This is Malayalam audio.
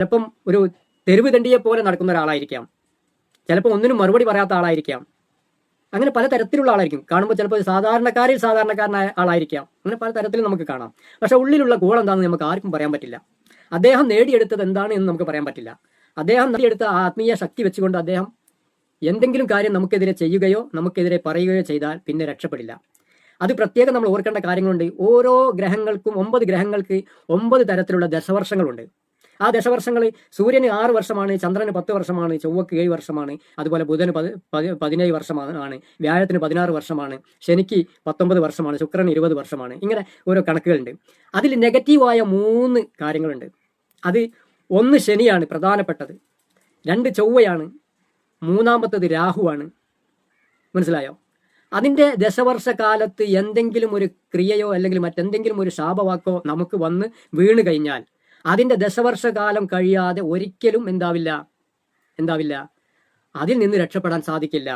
ചിലപ്പം ഒരു തെരുവ് തണ്ടിയെ പോലെ നടക്കുന്ന ഒരാളായിരിക്കാം, ചിലപ്പോൾ ഒന്നിനും മറുപടി പറയാത്ത ആളായിരിക്കാം, അങ്ങനെ പല തരത്തിലുള്ള ആളായിരിക്കും. കാണുമ്പോൾ ചിലപ്പോൾ സാധാരണക്കാരനായ ആളായിരിക്കാം. അങ്ങനെ പല തരത്തിലും നമുക്ക് കാണാം. പക്ഷെ ഉള്ളിലുള്ള ഗോൾ എന്താണെന്ന് നമുക്ക് ആർക്കും പറയാൻ പറ്റില്ല. അദ്ദേഹം നേടിയെടുത്തത് എന്താണ് എന്ന് നമുക്ക് പറയാൻ പറ്റില്ല. അദ്ദേഹം നേടിയെടുത്ത ആത്മീയ ശക്തി വെച്ചുകൊണ്ട് അദ്ദേഹം എന്തെങ്കിലും കാര്യം നമുക്കെതിരെ ചെയ്യുകയോ നമുക്കെതിരെ പറയുകയോ ചെയ്താൽ പിന്നെ രക്ഷപ്പെടില്ല. അത് പ്രത്യേകം നമ്മൾ ഓർക്കേണ്ട കാര്യങ്ങളുണ്ട്. ഓരോ ഗ്രഹങ്ങൾക്കും 9 ഗ്രഹങ്ങൾക്ക് 9 തരത്തിലുള്ള ദശവർഷങ്ങളുണ്ട്. ആ ദശവർഷങ്ങൾ സൂര്യന് 6 വർഷമാണ്, ചന്ദ്രന് 10 വർഷമാണ്, ചൊവ്വക്ക് 7 വർഷമാണ്, അതുപോലെ ബുധന് 17 വർഷമാണ്, വ്യാഴത്തിന് 16 വർഷമാണ്, ശനിക്ക് 19 വർഷമാണ്, ശുക്രന് 20 വർഷമാണ്. ഇങ്ങനെ ഓരോ കണക്കുകളുണ്ട്. അതിൽ നെഗറ്റീവായ 3 കാര്യങ്ങളുണ്ട്. അത് 1 ശനിയാണ് പ്രധാനപ്പെട്ടത്, 2 ചൊവ്വയാണ്, 3-മത്തത് രാഹുവാണ്. മനസ്സിലായോ? അതിൻ്റെ ദശവർഷകാലത്ത് എന്തെങ്കിലും ഒരു ക്രിയയോ അല്ലെങ്കിൽ മറ്റെന്തെങ്കിലും ഒരു ശാപവാക്കോ നമുക്ക് വന്ന് വീണ് കഴിഞ്ഞാൽ അതിൻ്റെ ദശവർഷകാലം കഴിയാതെ ഒരിക്കലും എന്താവില്ല, അതിൽ നിന്ന് രക്ഷപ്പെടാൻ സാധിക്കില്ല.